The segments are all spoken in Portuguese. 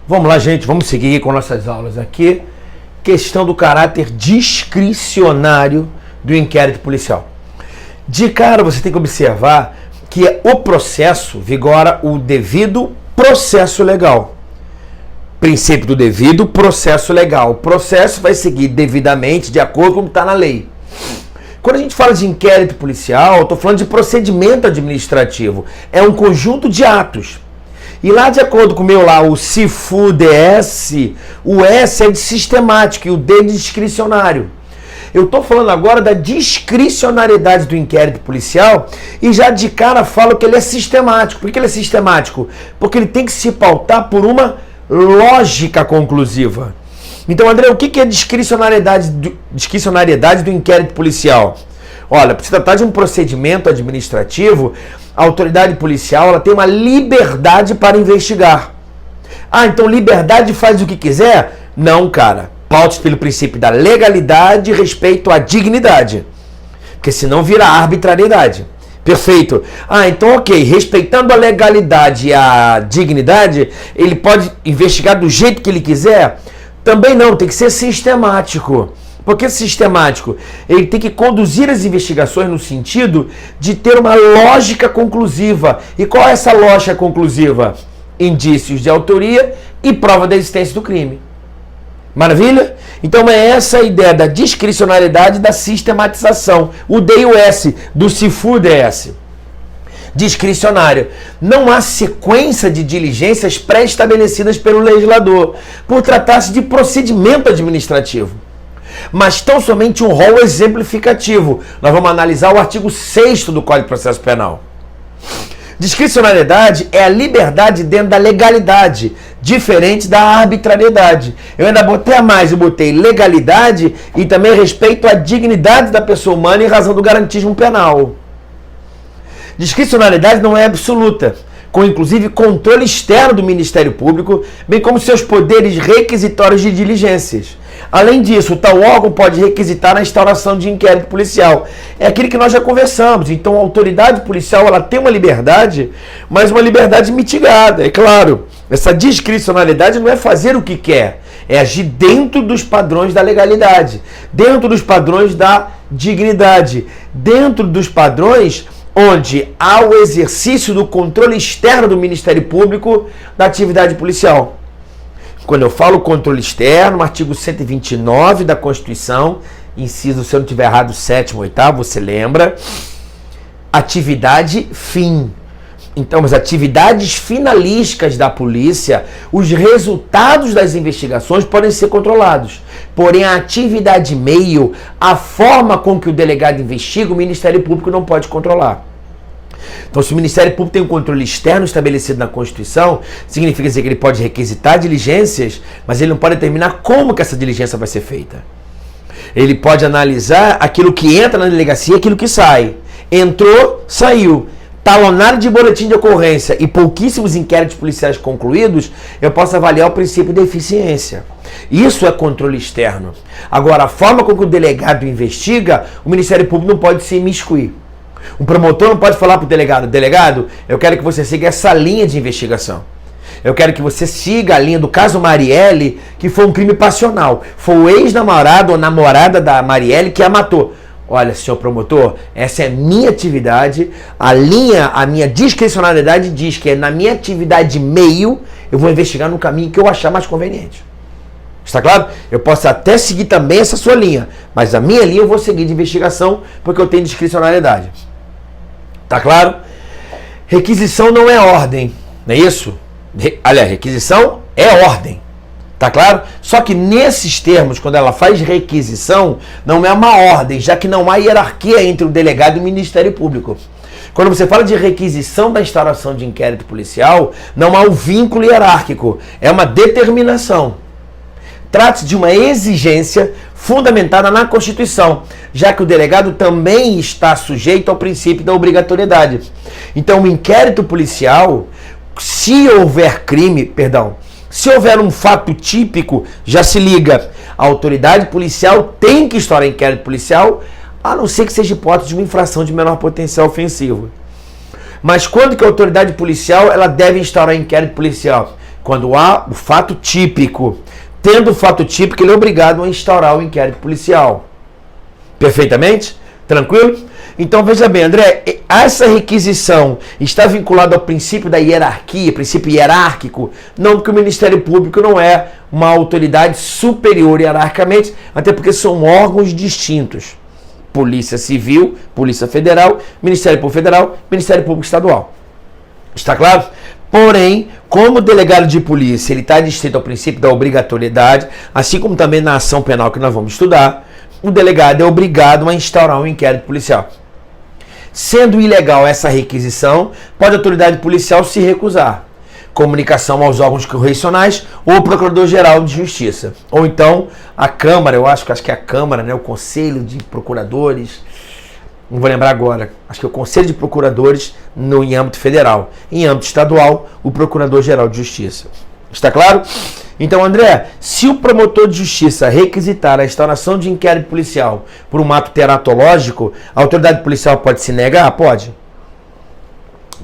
Vamos lá, gente, vamos seguir com nossas aulas aqui. Questão do caráter discricionário do inquérito policial. De cara, você tem que observar que o processo vigora o devido processo legal. Princípio do devido processo legal. O processo vai seguir devidamente de acordo com o que está na lei. Quando a gente fala de inquérito policial, eu estou falando de procedimento administrativo. É um conjunto de atos. E lá, de acordo com o meu lá, o CIFU-DS, o S é de sistemático e o D de discricionário. Eu estou falando agora da discricionariedade do inquérito policial e já de cara falo que ele é sistemático. Por que ele é sistemático? Porque ele tem que se pautar por uma lógica conclusiva. Então, André, o que é discricionariedade do inquérito policial? Olha, para se tratar de um procedimento administrativo, a autoridade policial ela tem uma liberdade para investigar. Ah, então liberdade faz o que quiser? Não, cara. Paute pelo princípio da legalidade e respeito à dignidade. Porque senão vira arbitrariedade. Perfeito. Ah, então ok. Respeitando a legalidade e a dignidade, ele pode investigar do jeito que ele quiser? Também não, tem que ser sistemático. Por que sistemático? Ele tem que conduzir as investigações no sentido de ter uma lógica conclusiva. E qual é essa lógica conclusiva? Indícios de autoria e prova da existência do crime. Maravilha? Então é essa a ideia da discricionariedade e da sistematização. O D e o S do CIFU-DS. Discricionário. Não há sequência de diligências pré-estabelecidas pelo legislador, por tratar-se de procedimento administrativo, mas tão somente um rol exemplificativo. Nós vamos analisar o artigo 6º do Código de Processo Penal. Discricionariedade é a liberdade dentro da legalidade, diferente da arbitrariedade. Eu ainda botei a mais, eu botei legalidade e também respeito à dignidade da pessoa humana em razão do garantismo penal. Discricionariedade não é absoluta, com inclusive controle externo do Ministério Público, bem como seus poderes requisitórios de diligências. Além disso, o tal órgão pode requisitar a instauração de inquérito policial. É aquilo que nós já conversamos. Então, a autoridade policial ela tem uma liberdade, mas uma liberdade mitigada. É claro, essa discricionalidade não é fazer o que quer, é agir dentro dos padrões da legalidade, dentro dos padrões da dignidade, dentro dos padrões onde há o exercício do controle externo do Ministério Público da atividade policial. Quando eu falo controle externo, artigo 129 da Constituição, inciso, se eu não estiver errado, 7º, 8º, você lembra, atividade fim. Então, as atividades finalísticas da polícia, os resultados das investigações podem ser controlados. Porém, a atividade meio, a forma com que o delegado investiga, o Ministério Público não pode controlar. Então, se o Ministério Público tem um controle externo estabelecido na Constituição, significa dizer que ele pode requisitar diligências, mas ele não pode determinar como que essa diligência vai ser feita. Ele pode analisar aquilo que entra na delegacia e aquilo que sai. Entrou, saiu. Talonário de boletim de ocorrência e pouquíssimos inquéritos policiais concluídos, eu posso avaliar o princípio da eficiência. Isso é controle externo. Agora, a forma com que o delegado investiga, o Ministério Público não pode se imiscuir. Um promotor não pode falar para o delegado: delegado, eu quero que você siga essa linha de investigação. Eu quero que você siga a linha do caso Marielle, que foi um crime passional. Foi o ex-namorado ou namorada da Marielle que a matou. Olha, senhor promotor, essa é a minha atividade, a minha discricionalidade diz que é na minha atividade meio, eu vou investigar no caminho que eu achar mais conveniente. Está claro? Eu posso até seguir também essa sua linha, mas a minha linha eu vou seguir de investigação porque eu tenho discricionalidade. Está claro? Requisição não é ordem, não é isso? Aliás, requisição é ordem. Tá claro? Só que nesses termos, quando ela faz requisição, não é uma ordem, já que não há hierarquia entre o delegado e o Ministério Público. Quando você fala de requisição da instauração de inquérito policial, não há um vínculo hierárquico, é uma determinação. Trata-se de uma exigência fundamentada na Constituição, já que o delegado também está sujeito ao princípio da obrigatoriedade. Então, o inquérito policial, se houver crime, se houver um fato típico, já se liga, A autoridade policial tem que instaurar inquérito policial, a não ser que seja hipótese de uma infração de menor potencial ofensivo. Mas quando que a autoridade policial ela deve instaurar inquérito policial? Quando há o fato típico. Tendo o fato típico, ele é obrigado a instaurar o inquérito policial. Perfeitamente? Tranquilo? Então veja bem, André, essa requisição está vinculada ao princípio da hierarquia, princípio hierárquico? Não, porque o Ministério Público não é uma autoridade superior hierarquicamente, até porque são órgãos distintos. Polícia Civil, Polícia Federal, Ministério Público Federal, Ministério Público Estadual. Está claro? Porém, como delegado de polícia, ele está adstrito ao princípio da obrigatoriedade, assim como também na ação penal que nós vamos estudar, o delegado é obrigado a instaurar um inquérito policial. Sendo ilegal essa requisição, pode a autoridade policial se recusar. Comunicação aos órgãos correcionais ou o Procurador-Geral de Justiça. Ou então a Câmara, eu acho que é a Câmara, né, o Conselho de Procuradores, não vou lembrar agora, acho que é o Conselho de Procuradores em âmbito federal. Em âmbito estadual, o Procurador-Geral de Justiça. Está claro? Então, André, se o promotor de justiça requisitar a instauração de inquérito policial por um ato teratológico, a autoridade policial pode se negar? Pode.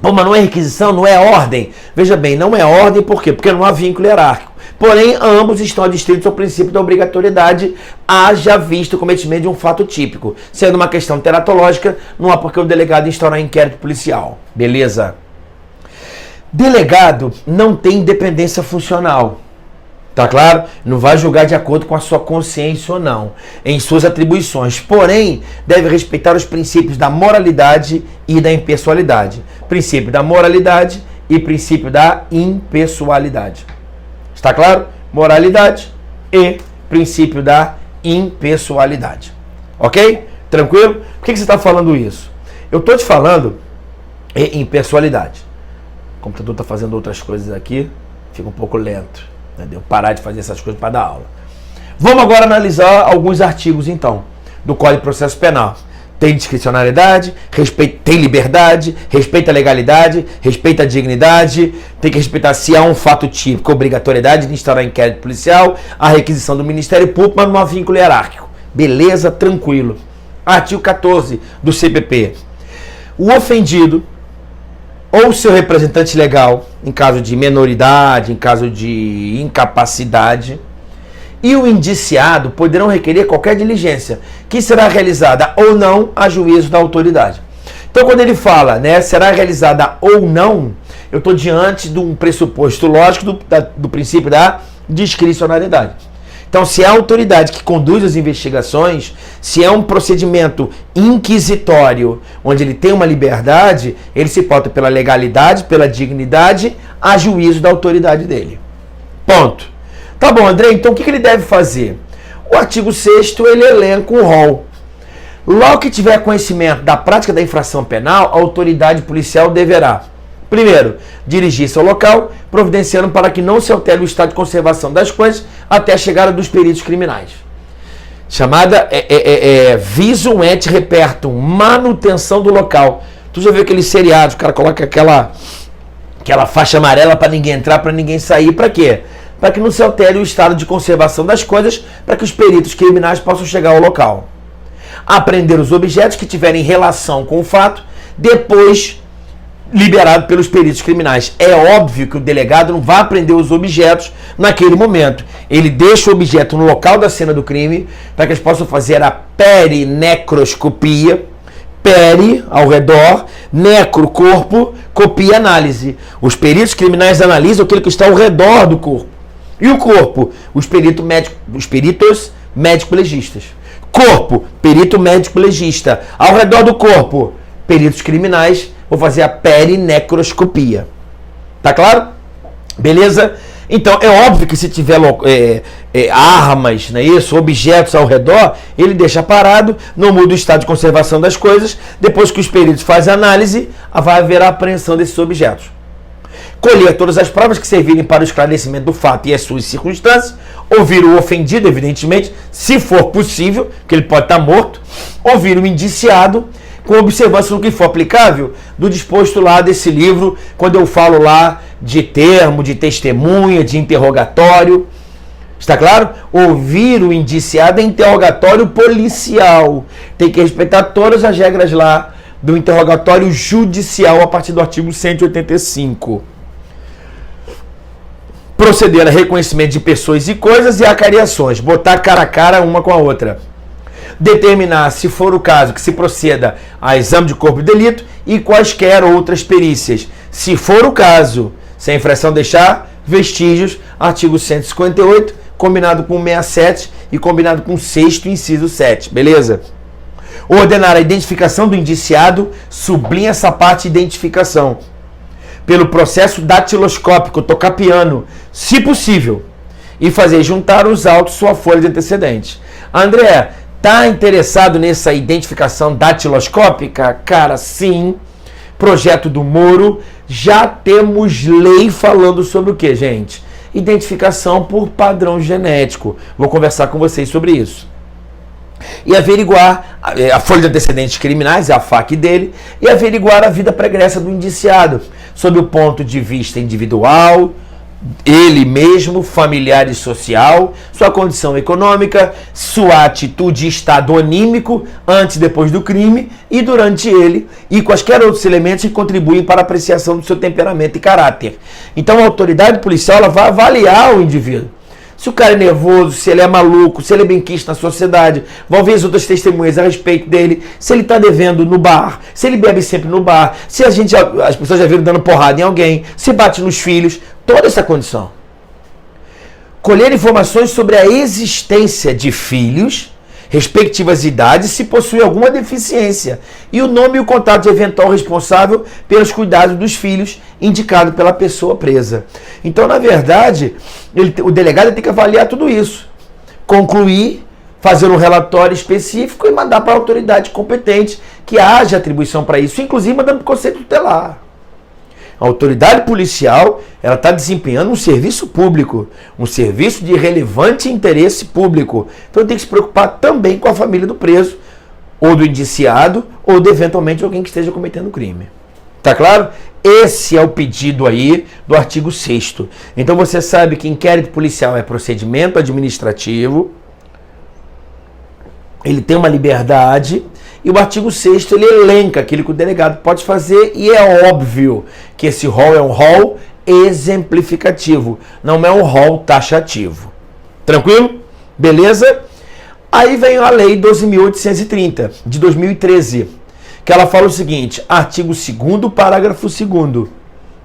Pô, mas não é requisição, não é ordem. Veja bem, não é ordem por quê? Porque não há vínculo hierárquico. Porém, ambos estão adstritos ao princípio da obrigatoriedade, haja visto o cometimento de um fato típico. Sendo uma questão teratológica, não há por que o delegado instaurar inquérito policial. Beleza? Delegado não tem independência funcional. Tá claro? Não vai julgar de acordo com a sua consciência ou não, em suas atribuições. Porém, deve respeitar os princípios da moralidade e da impessoalidade. Princípio da moralidade e princípio da impessoalidade. Está claro? Moralidade e princípio da impessoalidade. Ok? Tranquilo? Por que você está falando isso? Eu estou te falando em impessoalidade. O computador está fazendo outras coisas aqui, fica um pouco lento. Entendeu? Parar de fazer essas coisas para dar aula. Vamos agora analisar alguns artigos, então, do Código de Processo Penal. Tem discricionariedade, tem liberdade, respeita a legalidade, respeita a dignidade, tem que respeitar se há um fato típico, obrigatoriedade de instaurar inquérito policial, a requisição do Ministério Público, mas não há vínculo hierárquico. Beleza? Tranquilo. Artigo 14 do CPP. O ofendido ou seu representante legal, em caso de menoridade, em caso de incapacidade, e o indiciado poderão requerer qualquer diligência, que será realizada ou não a juízo da autoridade. Então, quando ele fala, né, será realizada ou não, eu estou diante de um pressuposto lógico do princípio da discricionariedade. Então, se é a autoridade que conduz as investigações, se é um procedimento inquisitório, onde ele tem uma liberdade, ele se pauta pela legalidade, pela dignidade, a juízo da autoridade dele. Ponto. Tá bom, André, então o que ele deve fazer? O artigo 6º, ele elenca um rol. Logo que tiver conhecimento da prática da infração penal, a autoridade policial deverá: primeiro, dirigir-se ao local, providenciando para que não se altere o estado de conservação das coisas até a chegada dos peritos criminais. Chamada visum et repertum, manutenção do local. Tu já viu aquele seriado, o cara coloca aquela faixa amarela para ninguém entrar, para ninguém sair. Para quê? Para que não se altere o estado de conservação das coisas, para que os peritos criminais possam chegar ao local. Apreender os objetos que tiverem relação com o fato, depois liberado pelos peritos criminais. É óbvio que o delegado não vai apreender os objetos naquele momento. Ele deixa o objeto no local da cena do crime para que eles possam fazer a perinecroscopia, peri, ao redor, necro, corpo, copia, análise. Os peritos criminais analisam aquilo que está ao redor do corpo. E o corpo? Os peritos médico-legistas. Corpo, perito médico-legista. Ao redor do corpo, peritos criminais vão fazer a perinecroscopia. Tá claro? Beleza? Então, é óbvio que se tiver armas, não é isso? Objetos ao redor, ele deixa parado, não muda o estado de conservação das coisas. Depois que os peritos fazem a análise, vai haver a apreensão desses objetos. Colher todas as provas que servirem para o esclarecimento do fato e as suas circunstâncias. Ouvir o ofendido, evidentemente, se for possível, que ele pode estar morto. Ouvir o indiciado, com observância no que for aplicável do disposto lá desse livro, quando eu falo lá de termo, de testemunha, de interrogatório. Está claro? Ouvir o indiciado é interrogatório policial. Tem que respeitar todas as regras lá do interrogatório judicial a partir do artigo 185. Proceder a reconhecimento de pessoas e coisas e acariações. Botar cara a cara uma com a outra. Determinar, se for o caso, que se proceda a exame de corpo de delito e quaisquer outras perícias. Se for o caso, se a infração deixar vestígios, artigo 158, combinado com 67 e combinado com o 6º inciso 7, beleza? Ordenar a identificação do indiciado, sublinha essa parte identificação, pelo processo datiloscópico, tocar piano, se possível, e fazer juntar os autos sua folha de antecedentes. André, tá interessado nessa identificação datiloscópica? Cara, sim. Projeto do Moro, já temos lei falando sobre o que, gente? Identificação por padrão genético. Vou conversar com vocês sobre isso. E averiguar a folha de antecedentes criminais, a FAQ dele, e averiguar a vida pregressa do indiciado, sob o ponto de vista individual, ele mesmo, familiar e social, sua condição econômica, sua atitude e estado anímico antes e depois do crime e durante ele, e quaisquer outros elementos que contribuem para a apreciação do seu temperamento e caráter. Então a autoridade policial ela vai avaliar o indivíduo. Se o cara é nervoso, se ele é maluco, se ele é benquista na sociedade, vão ver as outras testemunhas a respeito dele, se ele está devendo no bar, se ele bebe sempre no bar, se as pessoas já viram dando porrada em alguém, se bate nos filhos, toda essa condição. Colher informações sobre a existência de filhos, respectivas idades, se possui alguma deficiência, e o nome e o contato de eventual responsável pelos cuidados dos filhos, indicado pela pessoa presa. Então, na verdade, o delegado tem que avaliar tudo isso, concluir, fazer um relatório específico e mandar para a autoridade competente que haja atribuição para isso, inclusive mandando para o conselho tutelar. A autoridade policial ela está desempenhando um serviço público, um serviço de relevante interesse público. Então tem que se preocupar também com a família do preso, ou do indiciado, ou de eventualmente alguém que esteja cometendo crime. Tá claro? Esse é o pedido aí do artigo 6º. Então você sabe que inquérito policial é procedimento administrativo, ele tem uma liberdade. E o artigo 6º ele elenca aquilo que o delegado pode fazer e é óbvio que esse rol é um rol exemplificativo, não é um rol taxativo. Tranquilo? Beleza? Aí vem a Lei 12.830, de 2013, que ela fala o seguinte, artigo 2º, parágrafo 2º.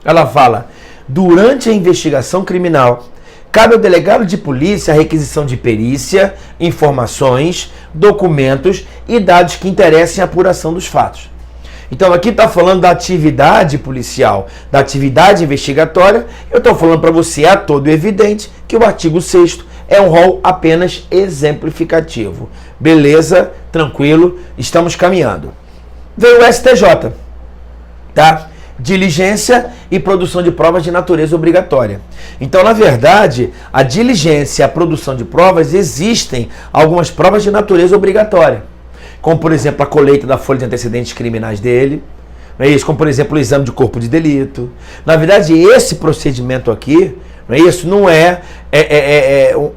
Ela fala, durante a investigação criminal, cabe ao delegado de polícia a requisição de perícia, informações, documentos e dados que interessem a apuração dos fatos. Então aqui está falando da atividade policial, da atividade investigatória. Eu estou falando para você, é todo evidente, que o artigo 6º é um rol apenas exemplificativo. Beleza? Tranquilo? Estamos caminhando. Veio o STJ, tá? Diligência e produção de provas de natureza obrigatória. Então, na verdade, a diligência e a produção de provas, existem algumas provas de natureza obrigatória, como, por exemplo, a colheita da folha de antecedentes criminais dele, não é isso? Como, por exemplo, o exame de corpo de delito. Na verdade, esse procedimento aqui, não é isso? Não é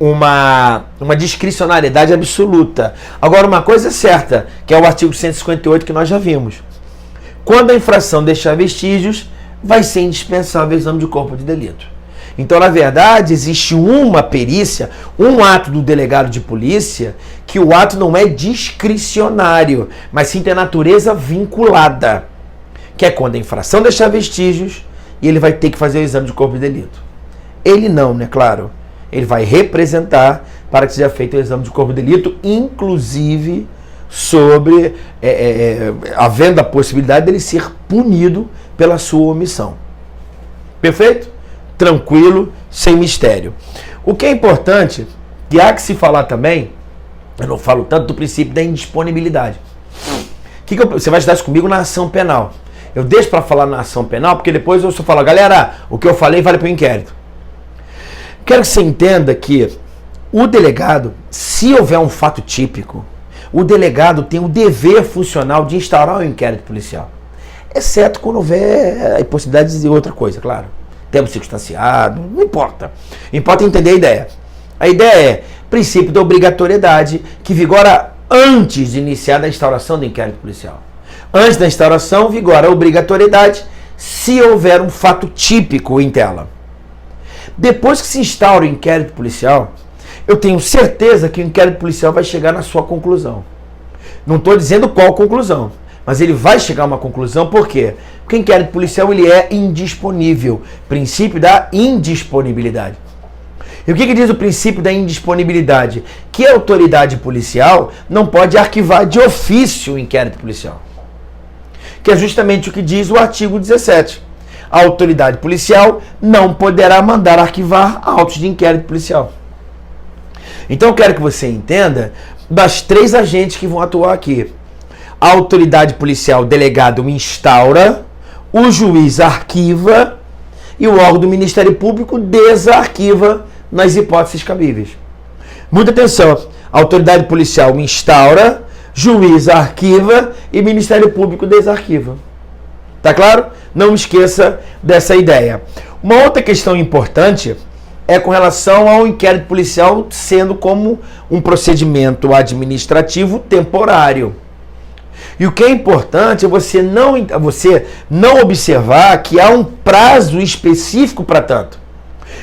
uma discricionariedade absoluta. Agora, uma coisa é certa, que é o artigo 158 que nós já vimos. Quando a infração deixar vestígios, vai ser indispensável o exame de corpo de delito. Então, na verdade, existe uma perícia, um ato do delegado de polícia, que o ato não é discricionário, mas sim tem natureza vinculada, que é quando a infração deixar vestígios e ele vai ter que fazer o exame de corpo de delito. Ele não, né? Claro. Ele vai representar para que seja feito o exame de corpo de delito, inclusive sobre havendo a possibilidade dele ser punido pela sua omissão. Perfeito? Tranquilo, sem mistério. O que é importante, que há que se falar também, eu não falo tanto do princípio da indisponibilidade. Você vai estudar isso comigo na ação penal. Eu deixo para falar na ação penal, porque depois eu só falo, galera, o que eu falei vale para o inquérito. Quero que você entenda que o delegado, se houver um fato típico, o delegado tem o dever funcional de instaurar o inquérito policial. Exceto quando houver a possibilidade de outra coisa, claro. Tempo circunstanciado, não importa. Importa entender a ideia. A ideia é princípio da obrigatoriedade que vigora antes de iniciar a instauração do inquérito policial. Antes da instauração, vigora a obrigatoriedade se houver um fato típico em tela. Depois que se instaura o inquérito policial, eu tenho certeza que o inquérito policial vai chegar na sua conclusão. Não estou dizendo qual conclusão, mas ele vai chegar a uma conclusão. Por quê? Porque o inquérito policial ele é indisponível. Princípio da indisponibilidade. E o que diz o princípio da indisponibilidade? Que a autoridade policial não pode arquivar de ofício o inquérito policial. Que é justamente o que diz o artigo 17. A autoridade policial não poderá mandar arquivar autos de inquérito policial. Então eu quero que você entenda das 3 agentes que vão atuar aqui. A autoridade policial, delegado, instaura, o juiz arquiva e o órgão do Ministério Público desarquiva nas hipóteses cabíveis. Muita atenção, a autoridade policial instaura, juiz arquiva e Ministério Público desarquiva. Tá claro? Não esqueça dessa ideia. Uma outra questão importante é com relação ao inquérito policial sendo como um procedimento administrativo temporário. E o que é importante é você não observar que há um prazo específico para tanto.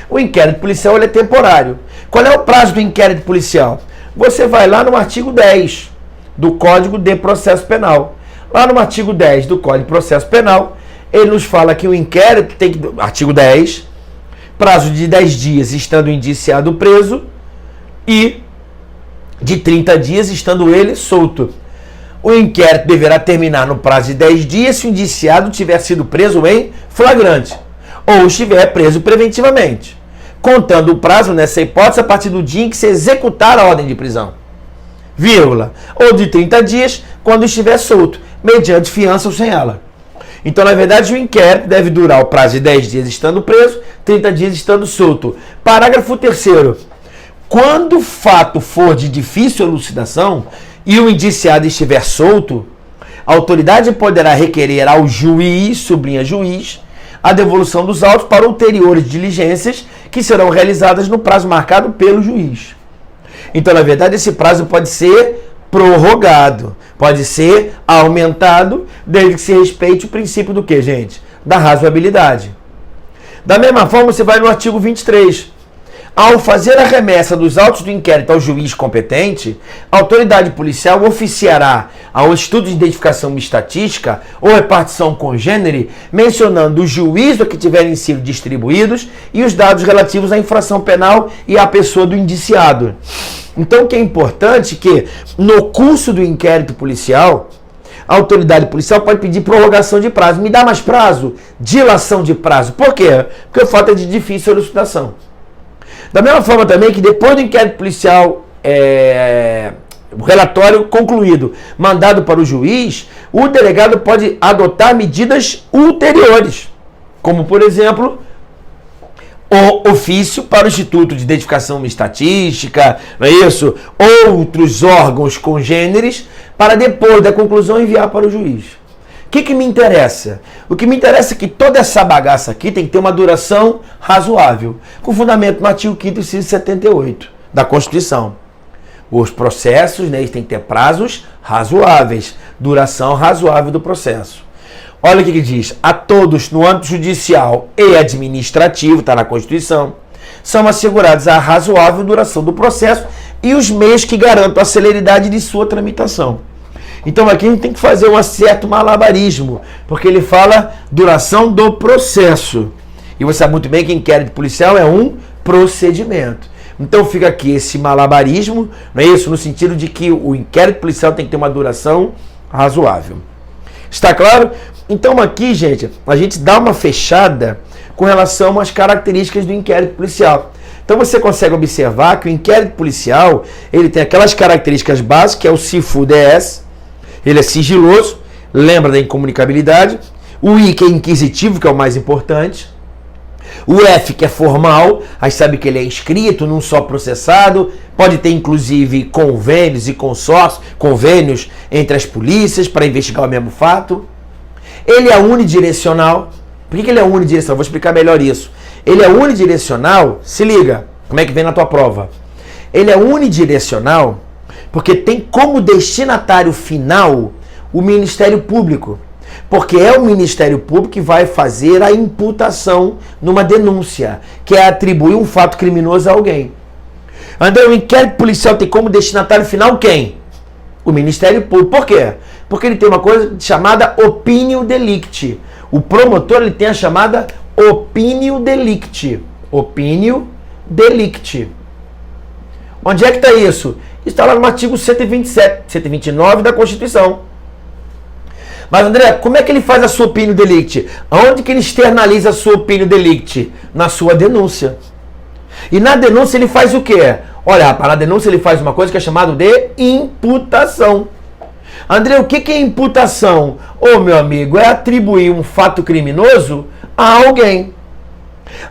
O inquérito policial ele é temporário. Qual é o prazo do inquérito policial? Você vai lá no artigo 10 do Código de Processo Penal. Lá no artigo 10 do Código de Processo Penal, ele nos fala que o inquérito tem que... Artigo 10, prazo de 10 dias estando o indiciado preso e de 30 dias estando ele solto. O inquérito deverá terminar no prazo de 10 dias se o indiciado tiver sido preso em flagrante ou estiver preso preventivamente, contando o prazo nessa hipótese a partir do dia em que se executar a ordem de prisão, vírgula, ou de 30 dias quando estiver solto, mediante fiança ou sem ela. Então, na verdade, o inquérito deve durar o prazo de 10 dias estando preso, 30 dias estando solto. Parágrafo 3º. Quando o fato for de difícil elucidação e o indiciado estiver solto, a autoridade poderá requerer ao juiz, sublinha juiz, a devolução dos autos para ulteriores diligências que serão realizadas no prazo marcado pelo juiz. Então, na verdade, esse prazo pode ser prorrogado, pode ser aumentado, desde que se respeite o princípio do que, gente? Da razoabilidade. Da mesma forma, você vai no artigo 23. Ao fazer a remessa dos autos do inquérito ao juiz competente, a autoridade policial oficiará ao Instituto de Identificação Estatística ou repartição congênere, mencionando o juízo a que tiverem sido distribuídos e os dados relativos à infração penal e à pessoa do indiciado. Então, o que é importante é que, no curso do inquérito policial, a autoridade policial pode pedir prorrogação de prazo. Me dá mais prazo? Dilação de prazo. Por quê? Porque o fato é de difícil elucidação. Da mesma forma também que depois do inquérito policial, o relatório concluído, mandado para o juiz, o delegado pode adotar medidas ulteriores, como, por exemplo, o ofício para o Instituto de Identificação Estatística, não é isso? Outros órgãos congêneres, para depois da conclusão enviar para o juiz. O que me interessa? O que me interessa é que toda essa bagaça aqui tem que ter uma duração razoável, com fundamento no artigo 5º, inciso 78 da Constituição. Os processos, né, eles têm que ter prazos razoáveis, duração razoável do processo. Olha o que diz: a todos no âmbito judicial e administrativo, está na Constituição, são assegurados a razoável duração do processo e os meios que garantam a celeridade de sua tramitação. Então aqui a gente tem que fazer um certo malabarismo, porque ele fala duração do processo. E você sabe muito bem que inquérito policial é um procedimento. Então fica aqui esse malabarismo, não é isso? No sentido de que o inquérito policial tem que ter uma duração razoável. Está claro? Então aqui, gente, a gente dá uma fechada com relação às características do inquérito policial. Então você consegue observar que o inquérito policial, ele tem aquelas características básicas, que é o CIFU-DS, ele é sigiloso, lembra da incomunicabilidade, o I, que é inquisitivo, que é o mais importante, o F, que é formal, aí sabe que ele é inscrito, não só processado, pode ter inclusive convênios e consórcios, convênios entre as polícias para investigar o mesmo fato. Ele é unidirecional. Por que ele é unidirecional? Vou explicar melhor isso. Ele é unidirecional, se liga, como é que vem na tua prova? Ele é unidirecional porque tem como destinatário final o Ministério Público. Porque é o Ministério Público que vai fazer a imputação numa denúncia, que é atribuir um fato criminoso a alguém. André, o inquérito policial tem como destinatário final quem? O Ministério Público. Por quê? Porque ele tem uma coisa chamada opinio delicti. O promotor ele tem a chamada opinio delicti. Opinio delicti. Onde é que está isso? Está lá no artigo 127, 129 da Constituição. Mas, André, como é que ele faz a sua opinio delicti? Onde que ele externaliza a sua opinio delicti? Na sua denúncia. E na denúncia ele faz o quê? Olha, rapaz, na denúncia ele faz uma coisa que é chamada de imputação. André, o que é imputação? Ô, meu amigo, é atribuir um fato criminoso a alguém.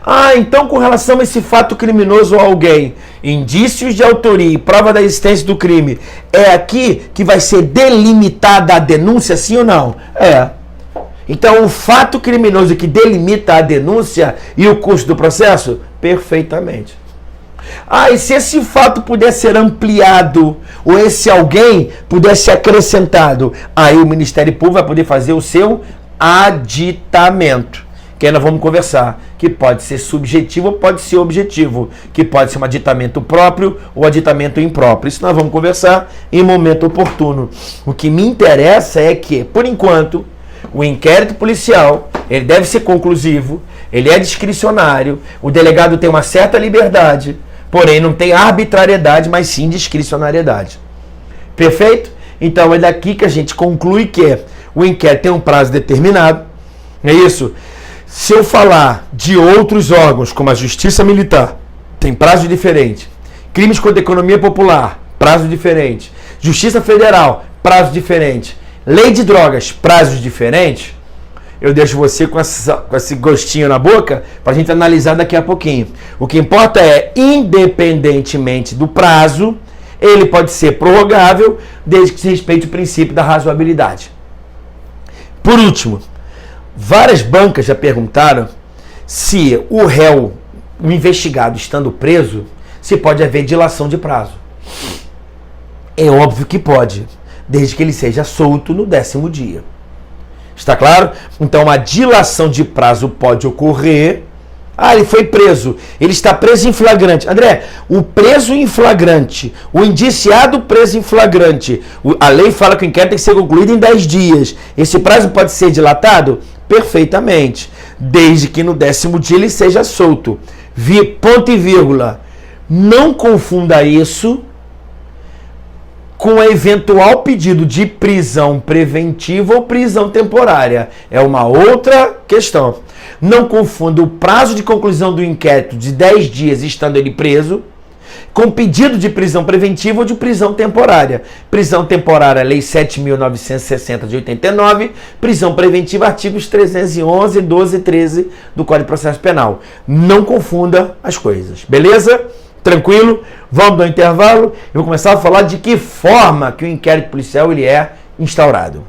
Ah, então com relação a esse fato criminoso a alguém, indícios de autoria e prova da existência do crime, é aqui que vai ser delimitada a denúncia, sim ou não? É. Então o fato criminoso que delimita a denúncia e o curso do processo? Perfeitamente. Ah, e se esse fato pudesse ser ampliado, ou esse alguém pudesse ser acrescentado, aí o Ministério Público vai poder fazer o seu aditamento. Que aí nós vamos conversar, que pode ser subjetivo ou pode ser objetivo, que pode ser um aditamento próprio ou aditamento impróprio. Isso nós vamos conversar em momento oportuno. O que me interessa é que, por enquanto, o inquérito policial, ele deve ser conclusivo, ele é discricionário, o delegado tem uma certa liberdade, porém não tem arbitrariedade, mas sim discricionariedade. Perfeito? Então é daqui que a gente conclui que o inquérito tem um prazo determinado, não é isso? Se eu falar de outros órgãos, como a Justiça Militar, tem prazo diferente. Crimes contra a economia popular, prazo diferente. Justiça Federal, prazo diferente. Lei de drogas, prazos diferentes. Eu deixo você com esse gostinho na boca para a gente analisar daqui a pouquinho. O que importa é, independentemente do prazo, ele pode ser prorrogável, desde que se respeite o princípio da razoabilidade. Por último, várias bancas já perguntaram se o réu, o investigado estando preso, se pode haver dilação de prazo. É óbvio que pode, desde que ele seja solto no 10º dia. Está claro? Então a dilação de prazo pode ocorrer. Ah, ele foi preso. Ele está preso em flagrante. André, o preso em flagrante, o indiciado preso em flagrante, a lei fala que o inquérito tem que ser concluído em 10 dias. Esse prazo pode ser dilatado? Perfeitamente. Desde que no 10º dia ele seja solto. Ponto e vírgula. Não confunda isso com eventual pedido de prisão preventiva ou prisão temporária. É uma outra questão. Não confunda o prazo de conclusão do inquérito de 10 dias estando ele preso com pedido de prisão preventiva ou de prisão temporária. Prisão temporária, Lei 7.960 de 89, prisão preventiva, artigos 311, 12 e 13 do Código de Processo Penal. Não confunda as coisas, beleza? Tranquilo? Vamos dar um intervalo. Eu vou começar a falar de que forma que o inquérito policial ele é instaurado.